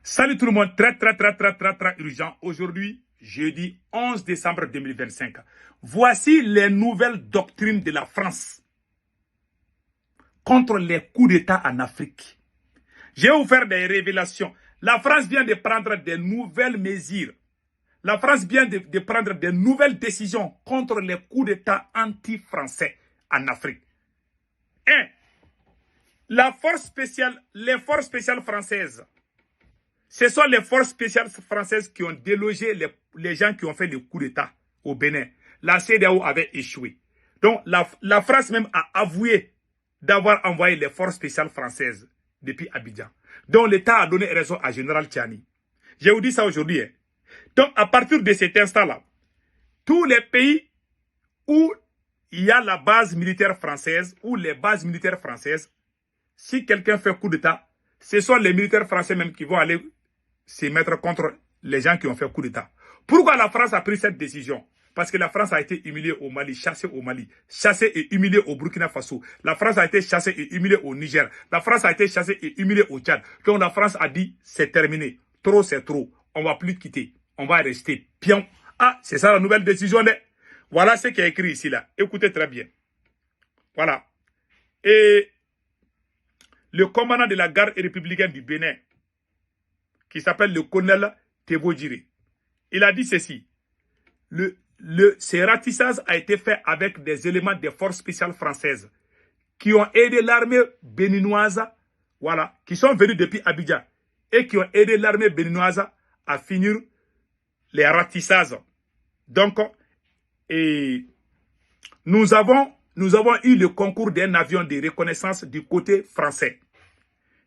Salut tout le monde, très urgent. Aujourd'hui, jeudi 11 décembre 2025. Voici les nouvelles doctrines de la France contre les coups d'État en Afrique. Je vais vous faire des révélations. La France vient de prendre des nouvelles mesures. La France vient de prendre des nouvelles décisions contre les coups d'État anti-français en Afrique. 1. Les forces spéciales françaises. Ce sont les forces spéciales françaises qui ont délogé les gens qui ont fait le coup d'État au Bénin. La CEDEAO avait échoué. Donc, la France même a avoué d'avoir envoyé les forces spéciales françaises depuis Abidjan. Donc, l'État a donné raison à Général Tchani. Je vous dis ça aujourd'hui. Donc, à partir de cet instant-là, tous les pays où il y a la base militaire française ou les bases militaires françaises, si quelqu'un fait coup d'État, ce sont les militaires français même qui vont aller se mettre contre les gens qui ont fait coup d'État. Pourquoi la France a pris cette décision? Parce que la France a été humiliée au Mali, chassée au Mali, chassée et humiliée au Burkina Faso. La France a été chassée et humiliée au Niger. La France a été chassée et humiliée au Tchad. Donc la France a dit, c'est terminé. Trop, c'est trop. On ne va plus quitter. On va rester pion. Ah, c'est ça la nouvelle décision. Voilà ce qui est écrit ici, là. Écoutez très bien. Voilà. Et le commandant de la garde républicaine du Bénin, qui s'appelle le colonel Thévo-Djiré, il a dit ceci. Ce ratissage a été fait avec des éléments des forces spéciales françaises qui ont aidé l'armée béninoise, voilà, qui sont venus depuis Abidjan et qui ont aidé l'armée béninoise à finir les ratissages. Donc, nous avons eu le concours d'un avion de reconnaissance du côté français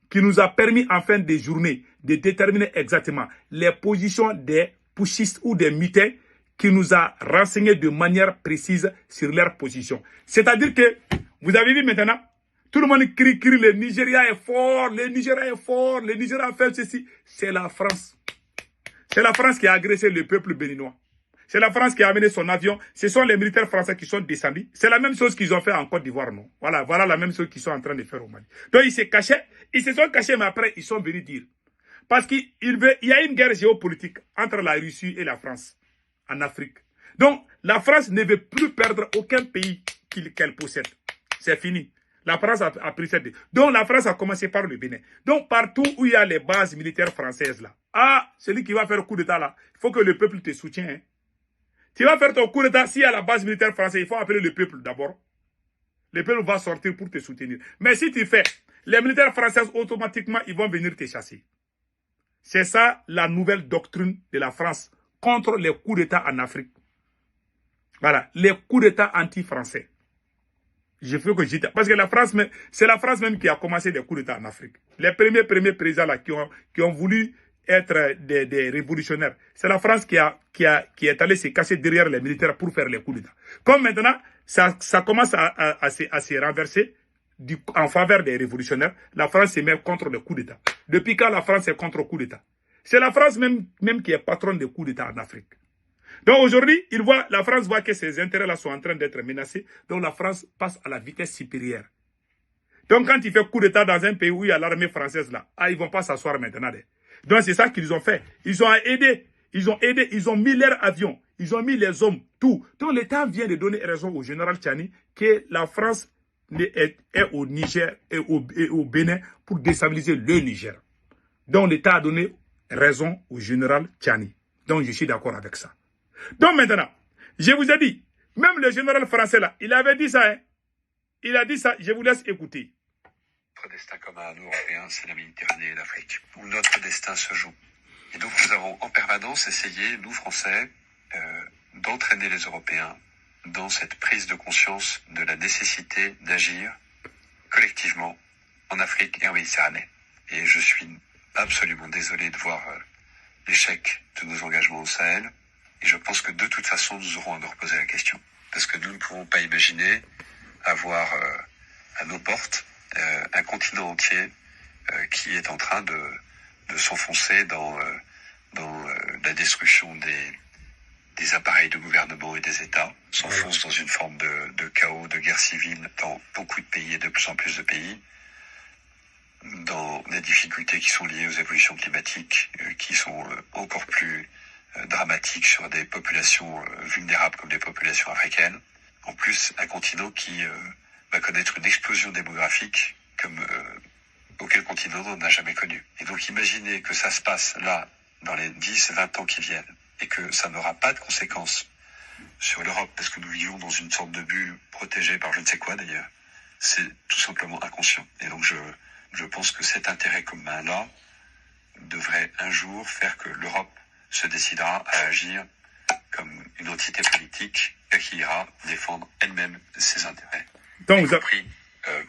qui nous a permis en fin de journée de déterminer exactement les positions des putschistes ou des mutins qui nous a renseigné de manière précise sur leur position. C'est-à-dire que, vous avez vu maintenant, tout le monde crie, le Nigeria est fort, le Nigeria est fort, le Nigeria a fait ceci. C'est la France. C'est la France qui a agressé le peuple béninois. C'est la France qui a amené son avion. Ce sont les militaires français qui sont descendus. C'est la même chose qu'ils ont fait en Côte d'Ivoire, non? Voilà la même chose qu'ils sont en train de faire au Mali. Donc ils se cachaient, ils se sont cachés, mais après ils sont venus dire. Parce qu'il y a une guerre géopolitique entre la Russie et la France en Afrique. Donc la France ne veut plus perdre aucun pays qu'elle possède. C'est fini. La France a pris cette décision. Donc la France a commencé par le Bénin. Donc partout où il y a les bases militaires françaises là, celui qui va faire le coup d'État là, il faut que le peuple te soutienne. Hein. Tu vas faire ton coup d'État, s'il y a la base militaire française, il faut appeler le peuple d'abord. Le peuple va sortir pour te soutenir. Mais si tu fais, les militaires français, automatiquement, ils vont venir te chasser. C'est ça la nouvelle doctrine de la France contre les coups d'État en Afrique. Voilà, les coups d'État anti-français. Je veux que j'étais. Parce que c'est la France même qui a commencé les coups d'État en Afrique. Les premiers présidents là, qui ont voulu être des révolutionnaires. C'est la France qui est allée se cacher derrière les militaires pour faire les coups d'État. Comme maintenant, ça commence à se renverser en faveur des révolutionnaires, la France se met contre les coups d'État. Depuis quand la France est contre le coup d'État? C'est la France même qui est patronne des coups d'État en Afrique. Donc aujourd'hui, la France voit que ses intérêts-là sont en train d'être menacés. Donc la France passe à la vitesse supérieure. Donc quand il fait coup d'État dans un pays où il y a l'armée française là, ils ne vont pas s'asseoir maintenant. Donc c'est ça qu'ils ont fait. Ils ont aidé, ils ont mis leurs avions, ils ont mis les hommes, tout. Donc l'État vient de donner raison au général Tchani que la France est au Niger et au Bénin pour déstabiliser le Niger. Donc l'État a donné raison au général Tchani. Donc je suis d'accord avec ça. Donc maintenant, je vous ai dit, même le général français là, il avait dit ça. Hein. Il a dit ça, je vous laisse écouter. Notre destin commun à nous, Européens, c'est la Méditerranée et l'Afrique, où notre destin se joue. Et donc nous avons en permanence essayé, nous Français, d'entraîner les Européens dans cette prise de conscience de la nécessité d'agir collectivement en Afrique et en Méditerranée. Et je suis absolument désolé de voir l'échec de nos engagements au Sahel. Et je pense que de toute façon, nous aurons à nous reposer la question. Parce que nous ne pouvons pas imaginer avoir à nos portes un continent entier qui est en train de s'enfoncer dans la destruction des appareils de gouvernement et des États, s'enfonce dans une forme de chaos, de guerre civile dans beaucoup de pays et de plus en plus de pays. dans des difficultés qui sont liées aux évolutions climatiques, qui sont encore plus dramatiques sur des populations vulnérables comme les populations africaines. En plus, un continent qui va connaître une explosion démographique comme aucun continent n'en a jamais connu. Et donc imaginez que ça se passe là, dans les 10-20 ans qui viennent, et que ça n'aura pas de conséquences sur l'Europe, parce que nous vivons dans une sorte de bulle protégée par je ne sais quoi d'ailleurs. C'est tout simplement inconscient. Et donc je pense que cet intérêt commun-là devrait un jour faire que l'Europe se décidera à agir comme une entité politique et qui ira défendre elle-même ses intérêts, Donc, y compris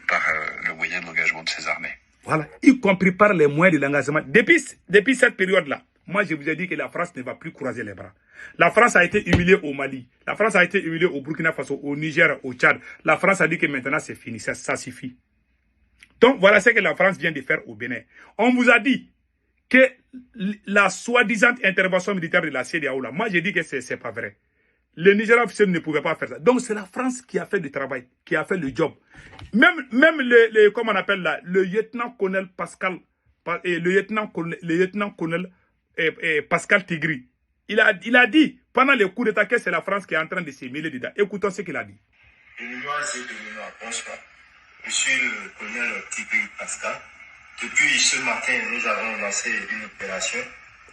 par le moyen de l'engagement de ses armées. Voilà, y compris par les moyens de l'engagement. Depuis cette période-là, moi je vous ai dit que la France ne va plus croiser les bras. La France a été humiliée au Mali, la France a été humiliée au Burkina Faso, au Niger, au Tchad. La France a dit que maintenant c'est fini, ça suffit. Donc voilà ce que la France vient de faire au Bénin. On vous a dit que la soi-disant intervention militaire de la CEDEAO, là, moi j'ai dit que c'est pas vrai. Le Nigeria officiel ne pouvait pas faire ça. Donc c'est la France qui a fait le travail, qui a fait le job. Même comment on appelle là, le lieutenant-colonel Pascal, le lieutenant-colonel Pascal Tigri, il a dit pendant le coup d'État que c'est la France qui est en train de se mêler dedans. Écoutons ce qu'il a dit. Bonsoir. Je suis le colonel Tigri Pascal. Depuis ce matin, nous avons lancé une opération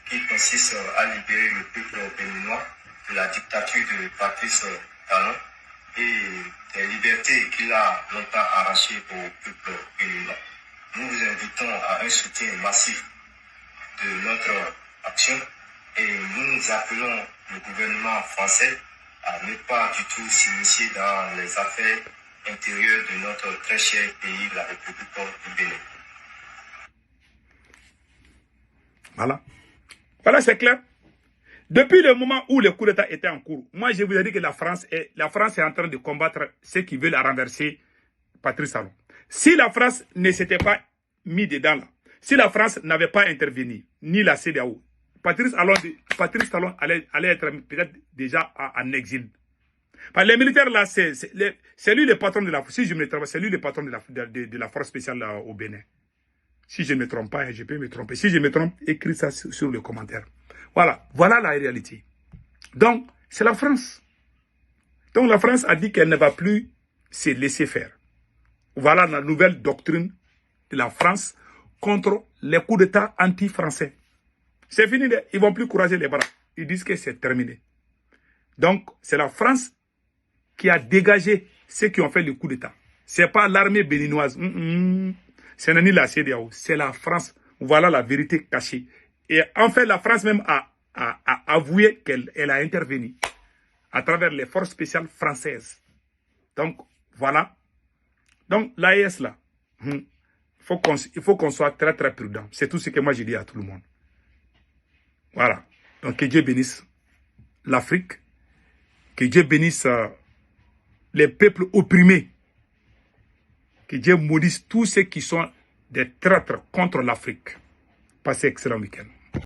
qui consiste à libérer le peuple béninois de la dictature de Patrice Talon et des libertés qu'il a longtemps arrachées au peuple béninois. Nous vous invitons à un soutien massif de notre action et nous appelons le gouvernement français à ne pas du tout s'initier dans les affaires intérieures de notre très cher pays, la République du Bénin. Voilà. Voilà, c'est clair. Depuis le moment où le coup d'État était en cours, moi je vous ai dit que la France est en train de combattre ceux qui veulent renverser Patrice Talon. Si la France ne s'était pas mis dedans là, si la France n'avait pas intervenu, ni la CEDEAO, Patrice Talon allait être peut-être déjà en exil. Parce que les militaires là, c'est lui le patron de la force. Si je me trompe, c'est lui le patron de la force spéciale là, au Bénin. Si je ne me trompe pas, je peux me tromper. Si je me trompe, écris ça sur le commentaire. Voilà, voilà la réalité. Donc, c'est la France. Donc, la France a dit qu'elle ne va plus se laisser faire. Voilà la nouvelle doctrine de la France contre les coups d'État anti-français. C'est fini, ils ne vont plus courager les bras. Ils disent que c'est terminé. Donc, c'est la France qui a dégagé ceux qui ont fait le coup d'État. Ce n'est pas l'armée béninoise. Ce n'est ni la CEDEAO, c'est la France. Voilà la vérité cachée. Et en fait, la France même a avoué qu'elle a intervenu à travers les forces spéciales françaises. Donc, voilà. Donc, l'AES, là, il faut qu'on soit très, très prudent. C'est tout ce que moi, je dis à tout le monde. Voilà. Donc, que Dieu bénisse l'Afrique. Que Dieu bénisse les peuples opprimés. Que Dieu maudisse tous ceux qui sont des traîtres contre l'Afrique. Passez excellent week-end.